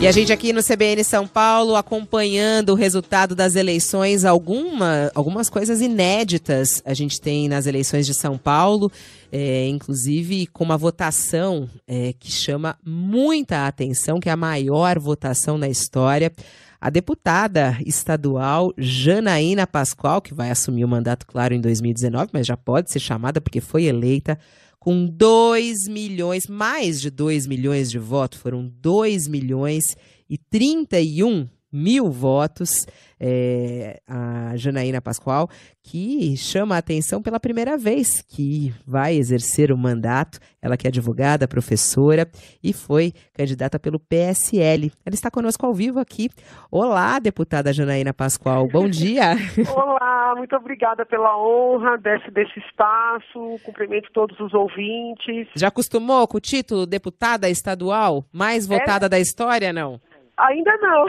E a gente aqui no CBN São Paulo acompanhando o resultado das eleições, algumas coisas inéditas a gente tem nas eleições de São Paulo, inclusive com uma votação que chama muita atenção, que é a maior votação na história. A deputada estadual Janaína Pascoal, que vai assumir o mandato, claro, em 2019, mas já pode ser chamada porque foi eleita com 2 milhões, mais de 2 milhões de votos, foram 2 milhões e 31 mil votos, a Janaína Pascoal, que chama a atenção pela primeira vez que vai exercer o mandato, ela que é advogada, professora e foi candidata pelo PSL. Ela está conosco ao vivo aqui. Olá, deputada Janaína Pascoal, bom dia. Olá, muito obrigada pela honra desse espaço, cumprimento todos os ouvintes. Já acostumou com o título deputada estadual mais votada da história, não? Ainda não.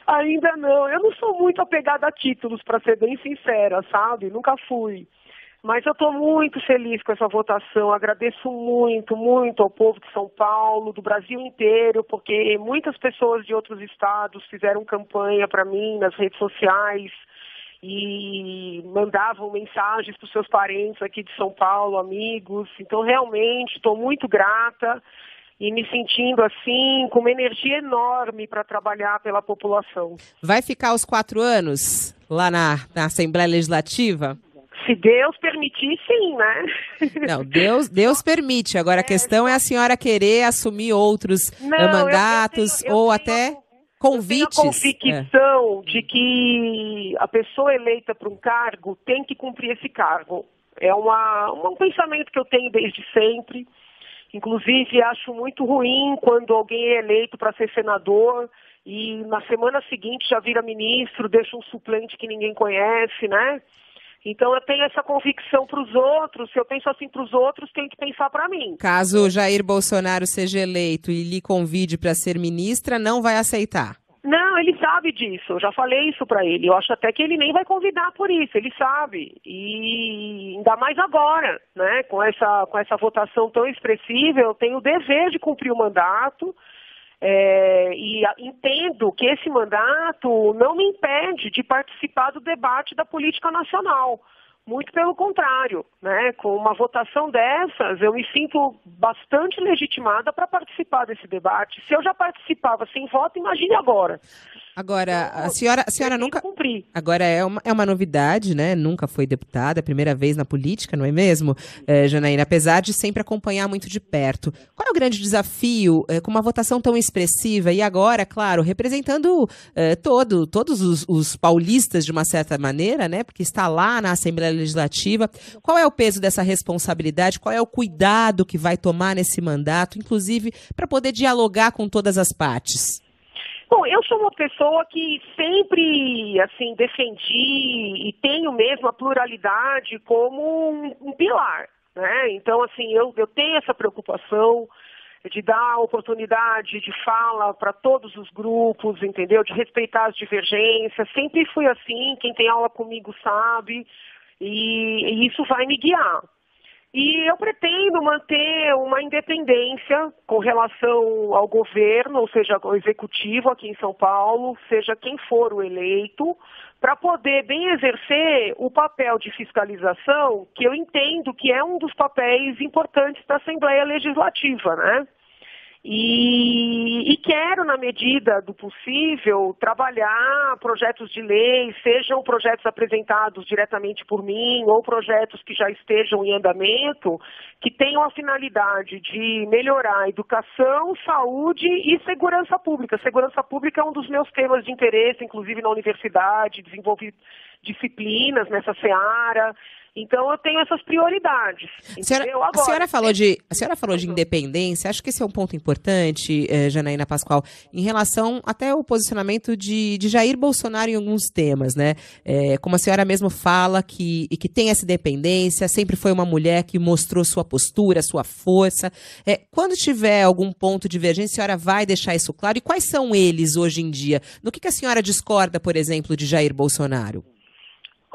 Ainda não. Eu não sou muito apegada a títulos, para ser bem sincera, sabe? Nunca fui. Mas eu estou muito feliz com essa votação. Agradeço muito, muito ao povo de São Paulo, do Brasil inteiro, porque muitas pessoas de outros estados fizeram campanha para mim nas redes sociais e mandavam mensagens para os seus parentes aqui de São Paulo, amigos. Então, realmente, estou muito grata e me sentindo, assim, com uma energia enorme para trabalhar pela população. Vai ficar os 4 anos lá na Assembleia Legislativa? Se Deus permitir, sim, né? Não, Deus permite. Agora a questão é a senhora querer assumir outros mandatos ou até convites. Eu tenho a convicção de que a pessoa eleita para um cargo tem que cumprir esse cargo. É um pensamento que eu tenho desde sempre. Inclusive, acho muito ruim quando alguém é eleito para ser senador e na semana seguinte já vira ministro, deixa um suplente que ninguém conhece, né? Então, eu tenho essa convicção para os outros. Se eu penso assim para os outros, tenho que pensar para mim. Caso Jair Bolsonaro seja eleito e lhe convide para ser ministra, não vai aceitar? Não, ele sabe disso, eu já falei isso para ele, eu acho até que ele nem vai convidar por isso, ele sabe, e ainda mais agora, né, com essa votação tão expressiva, eu tenho o dever de cumprir o mandato, e entendo que esse mandato não me impede de participar do debate da política nacional. Muito pelo contrário, né? Com uma votação dessas, eu me sinto bastante legitimada para participar desse debate. Se eu já participava sem voto, imagine agora. Agora, a senhora nunca... Agora, é uma novidade, né? Nunca foi deputada, é a primeira vez na política, não é mesmo, Janaína? Apesar de sempre acompanhar muito de perto. Qual é o grande desafio com uma votação tão expressiva e agora, claro, representando todos os paulistas de uma certa maneira, né? Porque está lá na Assembleia Legislativa. Qual é o peso dessa responsabilidade? Qual é o cuidado que vai tomar nesse mandato, inclusive para poder dialogar com todas as partes? Bom, eu sou uma pessoa que sempre, assim, defendi e tenho mesmo a pluralidade como um pilar, né? Então, assim, eu tenho essa preocupação de dar oportunidade de fala para todos os grupos, entendeu? De respeitar as divergências. Sempre fui assim, quem tem aula comigo sabe, e isso vai me guiar. E eu pretendo manter uma independência com relação ao governo, ou seja, ao executivo aqui em São Paulo, seja quem for o eleito, para poder bem exercer o papel de fiscalização, que eu entendo que é um dos papéis importantes da Assembleia Legislativa, né? E quero, na medida do possível, trabalhar projetos de lei, sejam projetos apresentados diretamente por mim ou projetos que já estejam em andamento, que tenham a finalidade de melhorar a educação, saúde e segurança pública. Segurança pública é um dos meus temas de interesse, inclusive na universidade, desenvolvi disciplinas nessa seara. Então, eu tenho essas prioridades. A senhora falou de independência, acho que esse é um ponto importante, Janaína Pascoal, em relação até ao posicionamento de Jair Bolsonaro em alguns temas, né? Como a senhora mesmo fala, que tem essa independência, sempre foi uma mulher que mostrou sua postura, sua força. Quando tiver algum ponto de divergência, a senhora vai deixar isso claro? E quais são eles hoje em dia? No que a senhora discorda, por exemplo, de Jair Bolsonaro?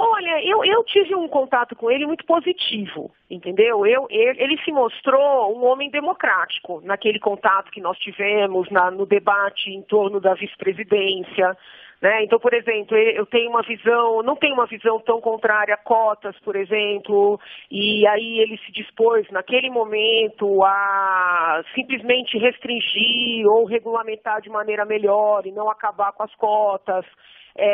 Olha, eu tive um contato com ele muito positivo, entendeu? Ele se mostrou um homem democrático naquele contato que nós tivemos no debate em torno da vice-presidência, né? Então, por exemplo, eu tenho não tenho uma visão tão contrária a cotas, por exemplo, e aí ele se dispôs naquele momento a simplesmente restringir ou regulamentar de maneira melhor e não acabar com as cotas.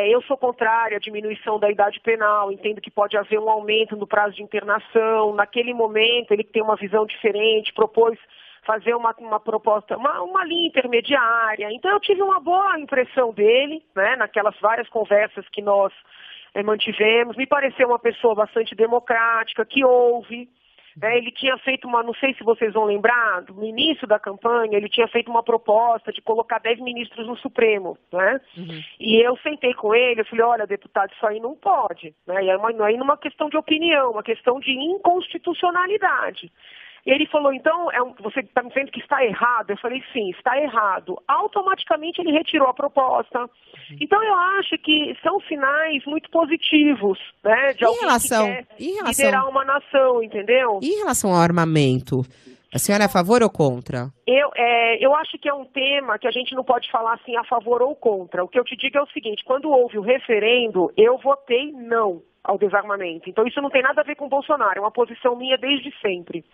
Eu sou contrária à diminuição da idade penal, entendo que pode haver um aumento no prazo de internação. Naquele momento, ele tem uma visão diferente, propôs fazer uma proposta, uma linha intermediária. Então, eu tive uma boa impressão dele, né, naquelas várias conversas que nós mantivemos. Me pareceu uma pessoa bastante democrática, que ouve. Ele tinha feito não sei se vocês vão lembrar, no início da campanha, ele tinha feito uma proposta de colocar 10 ministros no Supremo, né? Uhum. E eu sentei com ele, eu falei, olha, deputado, isso aí não pode, né? E aí numa questão de opinião, uma questão de inconstitucionalidade. E ele falou, então, você está me dizendo que está errado? Eu falei, sim, está errado. Automaticamente ele retirou a proposta. Então eu acho que são sinais muito positivos, né, de alguém que quer liderar uma nação, entendeu? E em relação ao armamento, a senhora é a favor ou contra? Eu acho que é um tema que a gente não pode falar assim a favor ou contra. O que eu te digo é o seguinte, quando houve o referendo, eu votei não ao desarmamento. Então isso não tem nada a ver com o Bolsonaro, é uma posição minha desde sempre.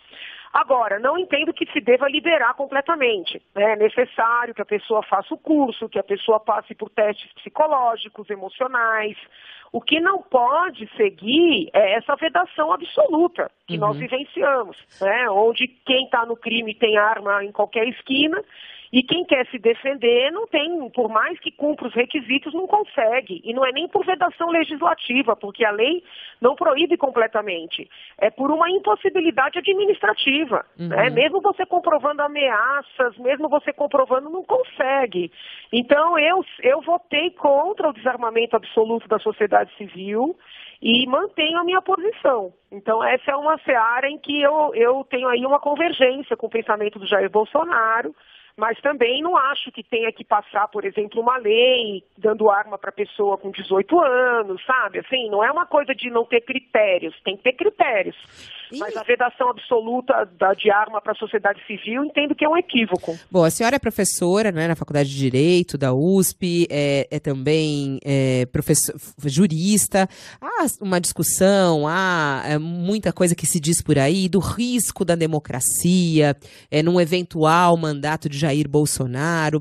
Agora, não entendo que se deva liberar completamente. É necessário que a pessoa faça o curso, que a pessoa passe por testes psicológicos, emocionais. O que não pode seguir é essa vedação absoluta que nós vivenciamos, né? Onde quem está no crime tem arma em qualquer esquina e quem quer se defender não tem, por mais que cumpra os requisitos, não consegue. E não é nem por vedação legislativa, porque a lei não proíbe completamente. É por uma impossibilidade administrativa. Né? Mesmo você comprovando ameaças, mesmo você comprovando, não consegue. Então, eu votei contra o desarmamento absoluto da sociedade civil e mantenho a minha posição. Então, essa é uma seara em que eu tenho aí uma convergência com o pensamento do Jair Bolsonaro, mas também não acho que tenha que passar, por exemplo, uma lei dando arma para pessoa com 18 anos, sabe? Assim, não é uma coisa de não ter critérios, tem que ter critérios. Mas a vedação absoluta de arma para a sociedade civil, entendo que é um equívoco. Bom, a senhora é professora, né, na Faculdade de Direito da USP, é também jurista. Há uma discussão, há muita coisa que se diz por aí do risco da democracia, num eventual mandato de Jair Bolsonaro.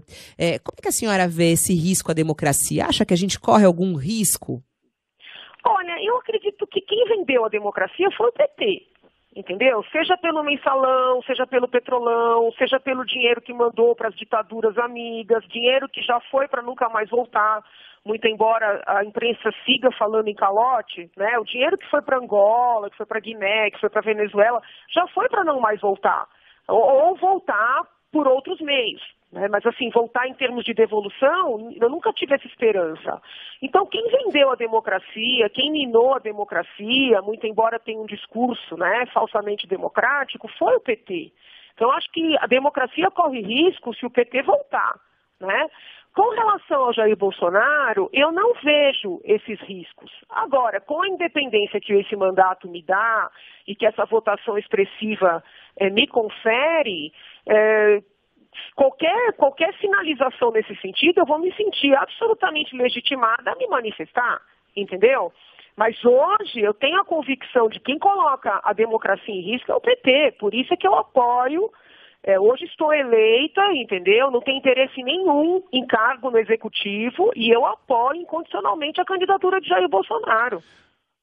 Como é que a senhora vê esse risco à democracia? Acha que a gente corre algum risco? Olha, eu acredito que quem vendeu a democracia foi o PT. Entendeu? Seja pelo mensalão, seja pelo petrolão, seja pelo dinheiro que mandou para as ditaduras amigas, dinheiro que já foi para nunca mais voltar, muito embora a imprensa siga falando em calote, né? O dinheiro que foi para Angola, que foi para Guiné, que foi para Venezuela, já foi para não mais voltar. Ou voltar por outros meios. Mas assim, voltar em termos de devolução, eu nunca tive essa esperança. Então, quem vendeu a democracia, quem minou a democracia, muito embora tenha um discurso, né, falsamente democrático, foi o PT. Então, acho que a democracia corre risco se o PT voltar, né? Com relação ao Jair Bolsonaro, eu não vejo esses riscos. Agora, com a independência que esse mandato me dá e que essa votação expressiva me confere, qualquer sinalização nesse sentido, eu vou me sentir absolutamente legitimada a me manifestar, entendeu? Mas hoje eu tenho a convicção de quem coloca a democracia em risco é o PT, por isso é que eu apoio, hoje estou eleita, entendeu? Não tenho interesse nenhum em cargo no Executivo e eu apoio incondicionalmente a candidatura de Jair Bolsonaro.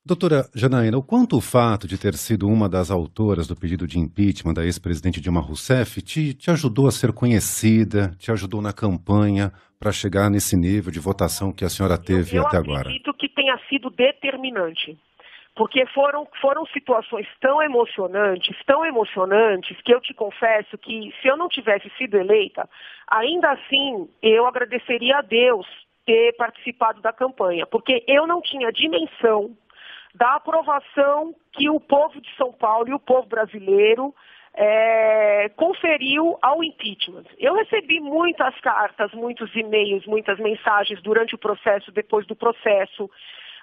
Doutora Janaína, o quanto o fato de ter sido uma das autoras do pedido de impeachment da ex-presidente Dilma Rousseff te ajudou a ser conhecida, te ajudou na campanha para chegar nesse nível de votação que a senhora teve até agora? Eu acredito que tenha sido determinante, porque foram situações tão emocionantes, que eu te confesso que se eu não tivesse sido eleita, ainda assim eu agradeceria a Deus ter participado da campanha, porque eu não tinha dimensão da aprovação que o povo de São Paulo e o povo brasileiro conferiu ao impeachment. Eu recebi muitas cartas, muitos e-mails, muitas mensagens durante o processo, depois do processo,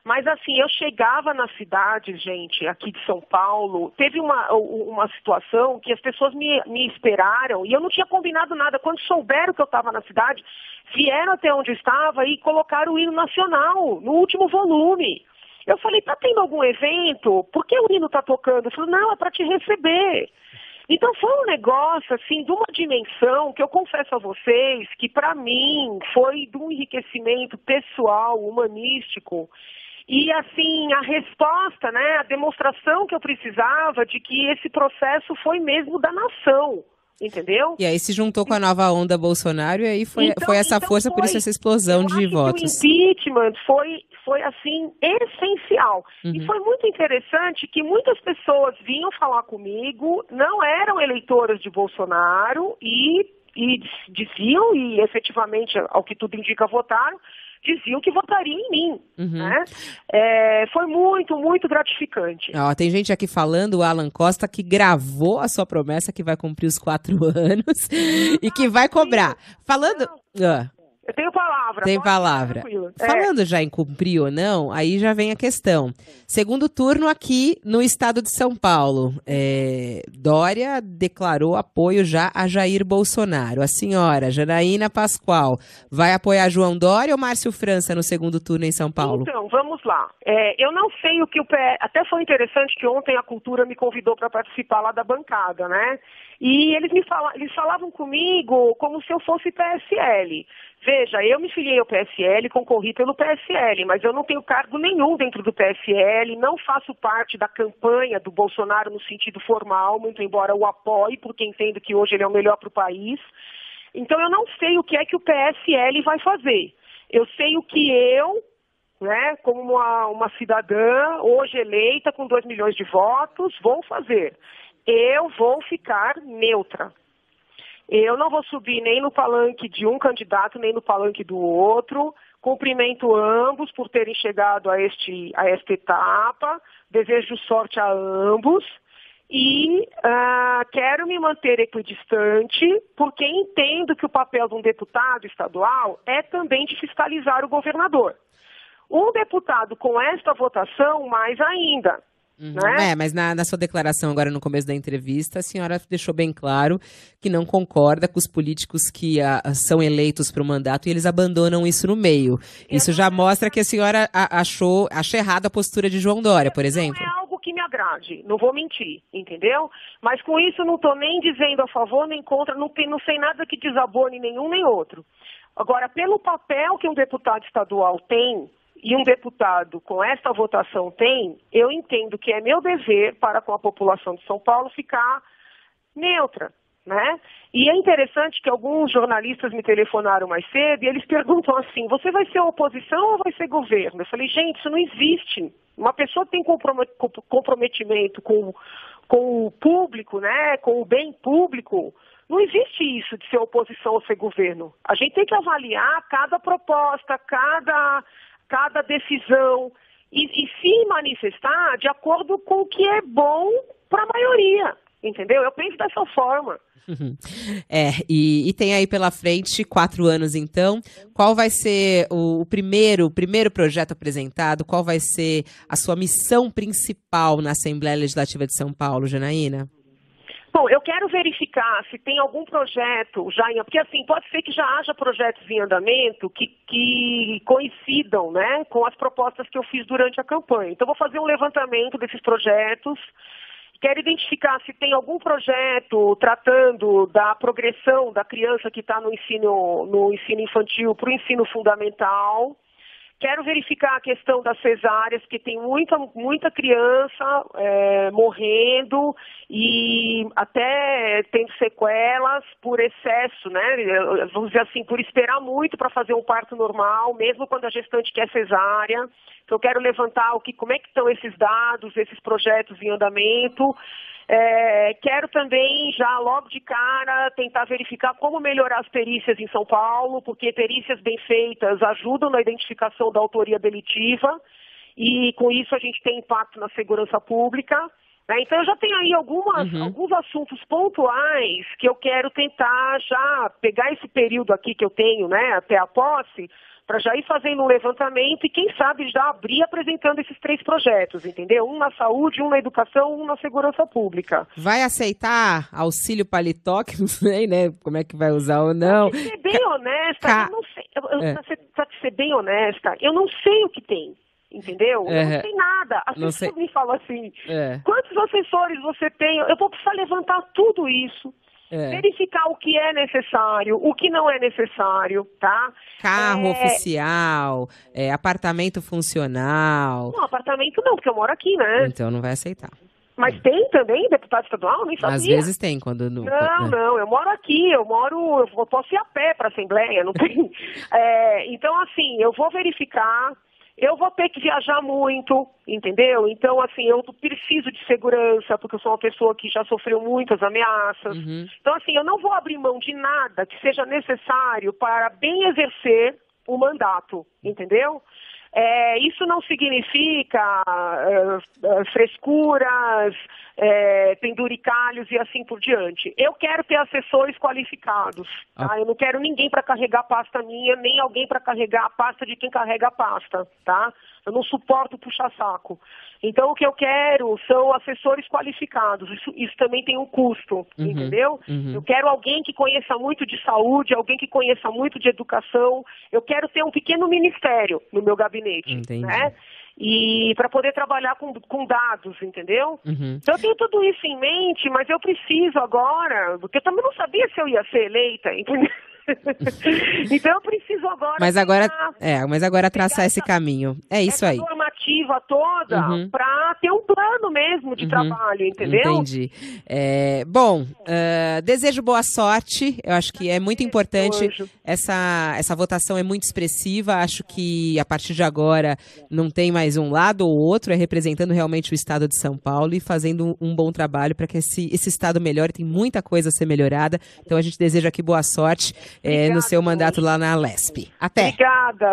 Mas assim, eu chegava na cidade, gente, aqui de São Paulo, teve uma situação que as pessoas me esperaram e eu não tinha combinado nada. Quando souberam que eu estava na cidade, vieram até onde eu estava e colocaram o hino nacional no último volume. Eu falei, tá tendo algum evento? Por que o hino tá tocando? Eu falei, não, é para te receber. Então foi um negócio, assim, de uma dimensão que eu confesso a vocês que para mim foi de um enriquecimento pessoal, humanístico. E, assim, a resposta, né, a demonstração que eu precisava de que esse processo foi mesmo da nação, entendeu? E aí se juntou com a nova onda Bolsonaro e aí foi essa força, por isso essa explosão de votos. Eu acho que o impeachment foi assim, essencial. E foi muito interessante que muitas pessoas vinham falar comigo, não eram eleitoras de Bolsonaro e diziam, e efetivamente, ao que tudo indica, votaram, diziam que votariam em mim. Né? Foi muito, muito gratificante. Ó, tem gente aqui falando, o Alan Costa, que gravou a sua promessa que vai cumprir os 4 anos e que vai cobrar. Falando... Eu tenho palavra. Tem palavra. Falando já em cumprir ou não, aí já vem a questão. Segundo turno aqui no estado de São Paulo. Dória declarou apoio já a Jair Bolsonaro. A senhora, Janaína Pascoal, vai apoiar João Dória ou Márcio França no segundo turno em São Paulo? Então, vamos lá. Eu não sei o que o PL... Até foi interessante que ontem a Cultura me convidou para participar lá da bancada, né? E eles falavam comigo como se eu fosse PSL. Veja, eu me filiei ao PSL, concorri pelo PSL, mas eu não tenho cargo nenhum dentro do PSL, não faço parte da campanha do Bolsonaro no sentido formal, muito embora o apoie, porque entendo que hoje ele é o melhor para o país. Então eu não sei o que é que o PSL vai fazer. Eu sei o que eu, né, como uma cidadã, hoje eleita com 2 milhões de votos, vou fazer. Eu vou ficar neutra. Eu não vou subir nem no palanque de um candidato, nem no palanque do outro. Cumprimento ambos por terem chegado a esta etapa. Desejo sorte a ambos. E quero me manter equidistante, porque entendo que o papel de um deputado estadual é também de fiscalizar o governador. Um deputado com esta votação, mais ainda. Né? Mas na sua declaração agora no começo da entrevista, a senhora deixou bem claro que não concorda com os políticos que são eleitos para o mandato e eles abandonam isso no meio. Isso já mostra que a senhora acha errada a postura de João Dória, por exemplo. Não é algo que me agrade, não vou mentir, entendeu? Mas com isso não estou nem dizendo a favor nem contra, não sei nada que desabone nenhum nem outro. Agora, pelo papel que um deputado estadual tem, e um deputado com esta votação tem, eu entendo que é meu dever para com a população de São Paulo ficar neutra, né? E é interessante que alguns jornalistas me telefonaram mais cedo e eles perguntam assim, você vai ser oposição ou vai ser governo? Eu falei, gente, isso não existe. Uma pessoa que tem comprometimento com o público, né, com o bem público, não existe isso de ser oposição ou ser governo. A gente tem que avaliar cada proposta, cada decisão e se manifestar de acordo com o que é bom para a maioria, entendeu? Eu penso dessa forma. E tem aí pela frente 4 anos então. Qual vai ser o primeiro projeto apresentado? Qual vai ser a sua missão principal na Assembleia Legislativa de São Paulo, Janaína? Bom, eu quero verificar se tem algum projeto já porque assim, pode ser que já haja projetos em andamento que coincidam, né, com as propostas que eu fiz durante a campanha. Então, vou fazer um levantamento desses projetos, quero identificar se tem algum projeto tratando da progressão da criança que está no ensino infantil para o ensino fundamental. Quero verificar a questão das cesáreas, porque tem muita criança morrendo e até tendo sequelas por excesso, né? Vamos dizer assim, por esperar muito para fazer um parto normal, mesmo quando a gestante quer cesárea. Então, eu quero levantar como é que estão esses dados, esses projetos em andamento. Quero também, já logo de cara, tentar verificar como melhorar as perícias em São Paulo, porque perícias bem feitas ajudam na identificação da autoria delitiva e com isso a gente tem impacto na segurança pública. Né? Então eu já tenho aí alguns assuntos pontuais que eu quero tentar já pegar esse período aqui que eu tenho, né, até a posse, para já ir fazendo um levantamento e, quem sabe, já abrir apresentando esses 3 projetos, entendeu? Um na saúde, um na educação, um na segurança pública. Vai aceitar auxílio paletó, que não sei, né, como é que vai usar ou não. Pra ser bem honesta, eu não sei, pra ser bem honesta, eu não sei o que tem, entendeu? Eu não sei nada. As pessoas me falam assim, quantos assessores você tem? Eu vou precisar levantar tudo isso. Verificar o que é necessário, o que não é necessário, tá? Carro oficial, apartamento funcional. Não, apartamento não, porque eu moro aqui, né? Então não vai aceitar. Mas tem também deputado estadual? Nem sabia. Às vezes tem, quando... Não, eu moro aqui, eu posso ir a pé para a Assembleia, não tem... Então, assim, eu vou verificar... Eu vou ter que viajar muito, entendeu? Então, assim, eu preciso de segurança, porque eu sou uma pessoa que já sofreu muitas ameaças. Então, assim, eu não vou abrir mão de nada que seja necessário para bem exercer o mandato, entendeu? Isso não significa frescuras, penduricalhos e assim por diante. Eu quero ter assessores qualificados, tá? Eu não quero ninguém para carregar a pasta minha, nem alguém para carregar a pasta de quem carrega a pasta, tá? Eu não suporto puxa-saco. Então, o que eu quero são assessores qualificados. Isso também tem um custo, entendeu? Eu quero alguém que conheça muito de saúde, alguém que conheça muito de educação. Eu quero ter um pequeno ministério no meu gabinete, né? E para poder trabalhar com dados, entendeu? Então eu tenho tudo isso em mente, mas eu preciso agora, porque eu também não sabia se eu ia ser eleita, entendeu? Então eu preciso agora... Mas agora traçar esse caminho. É isso aí. Essa normativa toda para ter um plano mesmo de trabalho, entendeu? Entendi. Desejo boa sorte. Eu acho que é muito importante. Essa votação é muito expressiva. Acho que a partir de agora não tem mais um lado ou outro. É representando realmente o estado de São Paulo e fazendo um bom trabalho para que esse estado melhore. Tem muita coisa a ser melhorada. Então a gente deseja aqui boa sorte. No seu mandato lá na Alesp. Até.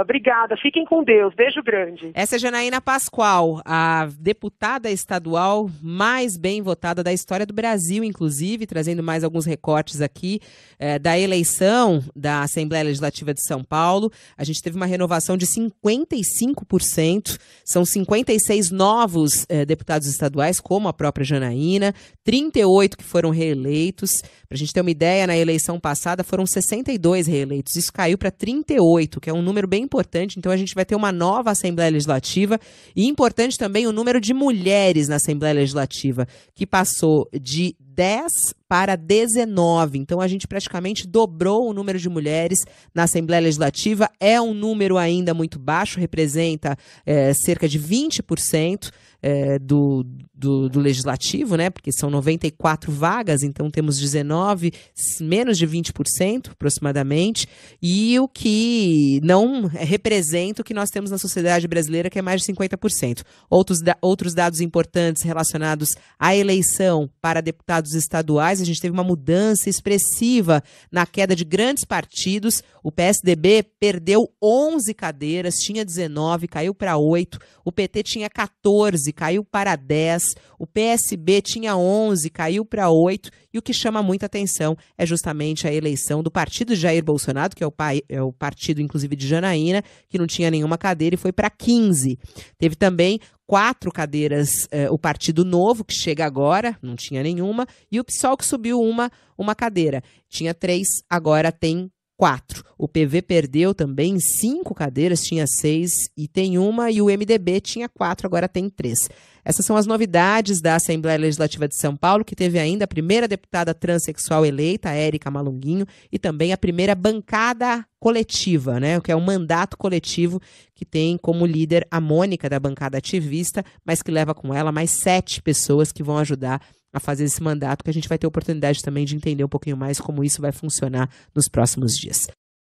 Obrigada. Fiquem com Deus. Beijo grande. Essa é Janaína Pascoal, a deputada estadual mais bem votada da história do Brasil, inclusive, trazendo mais alguns recortes aqui da eleição da Assembleia Legislativa de São Paulo. A gente teve uma renovação de 55%, são 56 novos deputados estaduais, como a própria Janaína, 38 que foram reeleitos. Para a gente ter uma ideia, na eleição passada foram 62 reeleitos. Isso caiu para 38, que é um número bem importante. Então a gente vai ter uma nova Assembleia Legislativa e importante também o número de mulheres na Assembleia Legislativa, que passou de 10 para 19. Então a gente praticamente dobrou o número de mulheres na Assembleia Legislativa. É um número ainda muito baixo, representa cerca de 20% do Legislativo, né? Porque são 94 vagas, então temos 19, menos de 20% aproximadamente, e o que não representa o que nós temos na sociedade brasileira, que é mais de 50%. Outros dados importantes relacionados à eleição para deputados estaduais, a gente teve uma mudança expressiva na queda de grandes partidos. O PSDB perdeu 11 cadeiras, tinha 19, caiu para 8. O PT tinha 14, caiu para 10. O PSB tinha 11, caiu para 8. E o que chama muita atenção é justamente a eleição do partido de Jair Bolsonaro, que é o partido, inclusive, de Janaína, que não tinha nenhuma cadeira e foi para 15. Teve também 4 cadeiras, o Partido Novo, que chega agora, não tinha nenhuma, e o PSOL, que subiu uma cadeira. Tinha 3, agora tem 4. O PV perdeu também 5 cadeiras, tinha 6 e tem uma, e o MDB tinha 4, agora tem 3. Essas são as novidades da Assembleia Legislativa de São Paulo, que teve ainda a primeira deputada transexual eleita, a Érica Malunguinho, e também a primeira bancada coletiva, né, que é um mandato coletivo que tem como líder a Mônica, da bancada ativista, mas que leva com ela mais 7 pessoas que vão ajudar a fazer esse mandato, que a gente vai ter oportunidade também de entender um pouquinho mais como isso vai funcionar nos próximos dias.